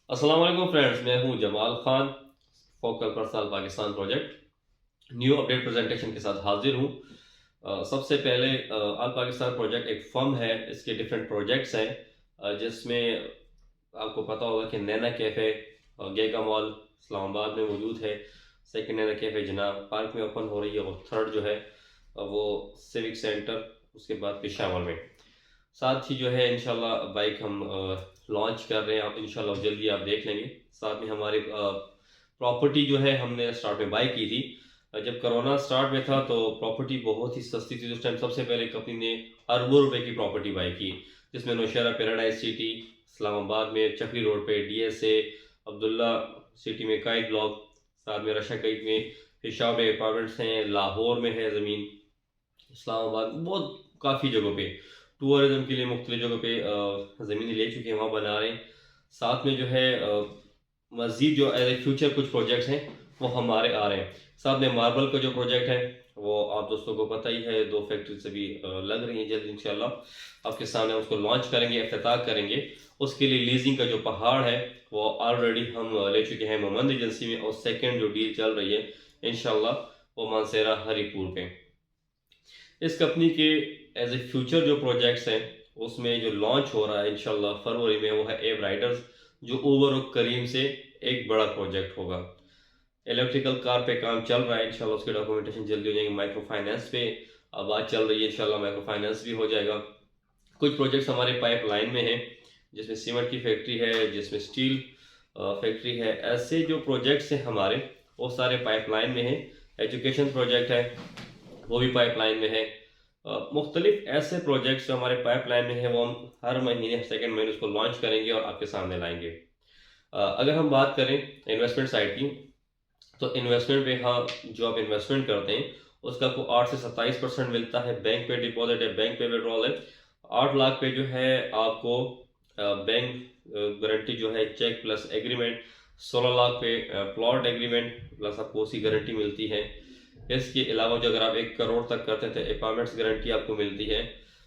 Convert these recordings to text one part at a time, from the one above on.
अस्सलाम वालेकुम फ्रेंड्स, मैं हूं Jamal Khan. Focal personal Pakistan project new update presentation के साथ हाजिर हूं। सबसे पहले ऑल पाकिस्तान प्रोजेक्ट एक फर्म है, इसके डिफरेंट प्रोजेक्ट्स हैं जिसमें आपको पता होगा कि नैना कैफ़े गेगा मॉल इस्लामाबाद में मौजूद है। सेकंड नैना कैफ़े जना पार्क में ओपन हो रही है और थर्ड जो है वो सिविक सेंटर, उसके बाद पेशावर में। साथ ही जो है इंशाल्लाह बाइक हम लॉन्च कर रहे हैं, आप इंशाल्लाह जल्दी आप देख लेंगे। साथ में हमारी प्रॉपर्टी जो है हमने स्टार्ट में बाई की थी। जब कोरोना स्टार्ट में था तो प्रॉपर्टी बहुत ही सस्ती थी उस टाइम। सबसे पहले कंपनी ने अरबों रुपए की प्रॉपर्टी बाई की, जिसमें नौशहरा पैराडाइज सिटी, इस्लामाबाद में चक्री रोड पे DSA, अब्दुल्ला सिटी में काइद ब्लॉक, साथ में रशा कईद में, पेशावर में अपार्टमेंट्स हैं, लाहौर में है ज़मीन, इस्लामाबाद बहुत काफ़ी जगहों पे टूरिज्म के लिए मुख्तलिफ जगहों पे ज़मीन ले चुके हैं, वहाँ बना रहे हैं। साथ में जो है मज़ीद जो एज ए फ्यूचर कुछ प्रोजेक्ट्स हैं वो हमारे आ रहे हैं। साथ में मार्बल का जो प्रोजेक्ट है वो आप दोस्तों को पता ही है, 2 फैक्ट्री से भी लग रही हैं, जल्द इंशाल्लाह आपके सामने उसको लॉन्च करेंगे, इफ्तिताह करेंगे। उसके लिए लीजिंग का जो पहाड़ है वो ऑलरेडी हम ले चुके हैं मोमंद एजेंसी में, और सेकेंड जो डील चल रही है इंशाल्लाह वो मानसेरा हरीपुर पे। इस कंपनी के एज ए फ्यूचर जो प्रोजेक्ट्स हैं उसमें जो लॉन्च हो रहा है इंशाल्लाह फरवरी में वो है एव राइडर्स, जो ओवर और करीम से एक बड़ा प्रोजेक्ट होगा। इलेक्ट्रिकल कार पे काम चल रहा है, इंशाल्लाह उसके डॉक्यूमेंटेशन जल्दी हो जाएंगे। माइक्रो फाइनेंस पे बात चल रही है, इंशाल्लाह माइक्रो फाइनेंस भी हो जाएगा। कुछ प्रोजेक्ट्स हमारे पाइपलाइन में हैं, जिसमें सीमेंट की फैक्ट्री है, जिसमें स्टील फैक्ट्री है। ऐसे जो प्रोजेक्ट्स हैं हमारे वो सारे पाइपलाइन में हैं। एजुकेशन प्रोजेक्ट है वो भी पाइपलाइन में है। मुख्तलिफ ऐसे प्रोजेक्ट्स जो हमारे पाइपलाइन में है वो हम हर महीने सेकेंड महीने उसको लॉन्च करेंगे और आपके सामने लाएंगे। अगर हम बात करें इन्वेस्टमेंट साइड की, तो इन्वेस्टमेंट पे हाँ, जो आप इन्वेस्टमेंट करते हैं उसका आपको 8 से 27% मिलता है। बैंक पे डिपॉजिट है, बैंक पे विड्रॉल है। 8 लाख पे जो है आपको बैंक गारंटी जो है चेक प्लस एग्रीमेंट। 16 लाख पे प्लॉट एग्रीमेंट प्लस आपको उसकी गारंटी मिलती है। इसके अलावा जो अगर आप 1 करोड़ तक करते हैं तो अपार्टमेंट्स गारंटी आपको मिलती है।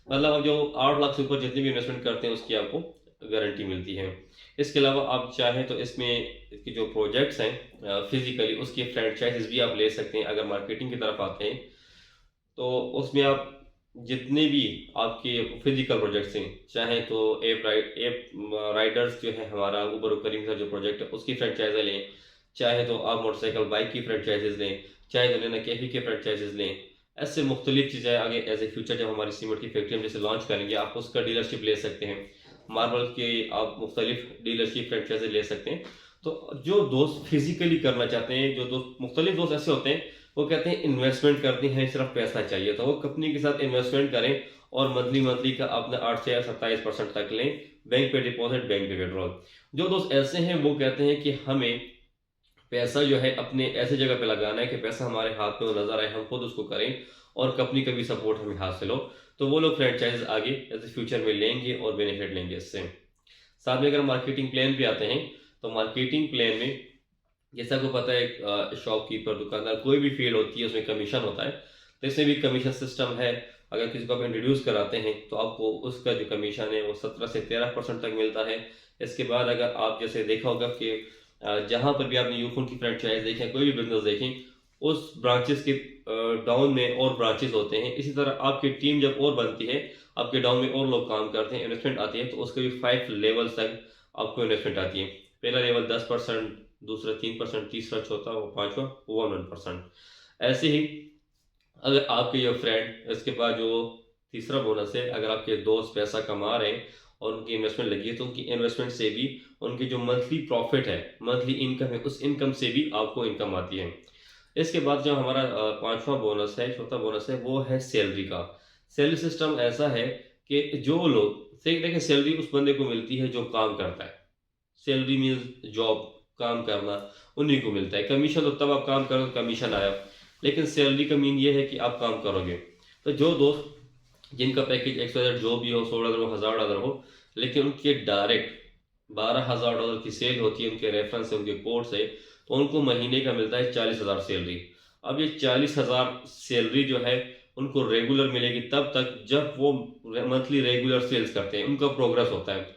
मतलब जो 8 लाख से ऊपर जितनी भी इन्वेस्टमेंट करते हैं उसकी आपको गारंटी मिलती है। इसके अलावा आप चाहें तो इसमें इसके जो प्रोजेक्ट्स हैं फिजिकली उसकी फ्रेंचाइजीज भी आप ले सकते हैं। अगर मार्केटिंग की तरफ आते हैं तो उसमें आप जितने भी आपके फिजिकल प्रोजेक्ट्स हैं, चाहे तो एप राइडर्स जो है हमारा उबर करीम का जो प्रोजेक्ट है उसकी फ्रेंचाइजी लें, चाहे तो आप मोटरसाइकिल बाइक की फ्रेंचाइजीज लें, चाहे तो नैना कैफे की फ्रेंचाइजीज लें। ऐसे मुख्तलिफ चीज़ें आगे एज ए फ्यूचर जब हमारी सीमेंट की फैक्ट्री हम जैसे लॉन्च करेंगे आप उसका डीलरशिप ले सकते हैं। मार्बल के आप मुख्तलिफ डीलरशिप फ्रेंचाइजी ले सकते हैं। तो जो दोस्त फिजिकली करना चाहते हैं, जो दोस्त मुख्तलिफ दोस्त ऐसे होते हैं वो कहते हैं इन्वेस्टमेंट करनी है, सिर्फ पैसा चाहिए, तो वो कंपनी के साथ इन्वेस्टमेंट करें और मंथली का अपना 8 से 27% तक लें। बैंक पे डिपॉजिट, बैंक पे विड्रॉल। जो दोस्त ऐसे हैं वो कहते हैं कि हमें पैसा जो है अपने ऐसे जगह पे लगाना है कि पैसा हमारे हाथ में वो नजर आए, हम खुद उसको करें और कंपनी का भी सपोर्ट हमें हासिल हो, तो वो लोग फ्रेंचाइज आगे एज फ्यूचर में लेंगे और बेनिफिट लेंगे इससे। साथ में अगर मार्केटिंग प्लान पे आते हैं तो मार्केटिंग प्लान में जैसा आपको पता है एक शॉपकीपर दुकानदार कोई भी फील्ड होती है उसमें कमीशन होता है, तो इसमें भी कमीशन सिस्टम है। अगर किसी को आप इंट्रोड्यूस कराते हैं तो आपको उसका जो कमीशन है वो 17 से 13% तक मिलता है। इसके बाद अगर आप जैसे देखा होगा कि जहाँ पर भी आपने यूफोन की फ्रेंचाइज देखें, कोई भी बिजनेस देखें, उस ब्रांचेस के डाउन में और ब्रांचेस होते हैं। इसी तरह आपकी टीम जब और बनती है, आपके डाउन में और लोग काम करते हैं, इन्वेस्टमेंट आती है, तो उसके भी 5 लेवल्स तक आपको इन्वेस्टमेंट आती है। पहला लेवल 10%, दूसरा 3%, तीसरा, चौथा और पांचवा 1%। ऐसे ही अगर आपके ये फ्रेंड, इसके बाद जो तीसरा बोनस है, अगर आपके दोस्त पैसा कमा रहे हैं और उनकी इन्वेस्टमेंट लगी है तो उनकी इन्वेस्टमेंट से भी उनकी जो मंथली प्रॉफिट है, मंथली इनकम है, उस इनकम से भी आपको इनकम आती है। इसके बाद जो हमारा पांचवा बोनस है, चौथा बोनस है, वो है सैलरी का। सैलरी सिस्टम ऐसा है कि जो लोग देखिए सैलरी उस बंदे को मिलती है जो काम करता है। सैलरी मीन्स जॉब, काम करना, उन्हीं को मिलता है। कमीशन तो तब आप काम करो कमीशन आया, लेकिन सैलरी का मीन ये है कि आप काम करोगे। तो जो दोस्त जिनका पैकेज XYZ जो भी हो, $100 हो, $1000 हो, लेकिन उनके डायरेक्ट $12,000 की सेल होती है, उनके रेफरेंस से, उनके कोड से, तो उनको महीने का मिलता है 40,000 सैलरी। अब ये 40,000 सैलरी जो है उनको रेगुलर मिलेगी तब तक जब वो मंथली रेगुलर सेल्स करते हैं, उनका प्रोग्रेस होता है।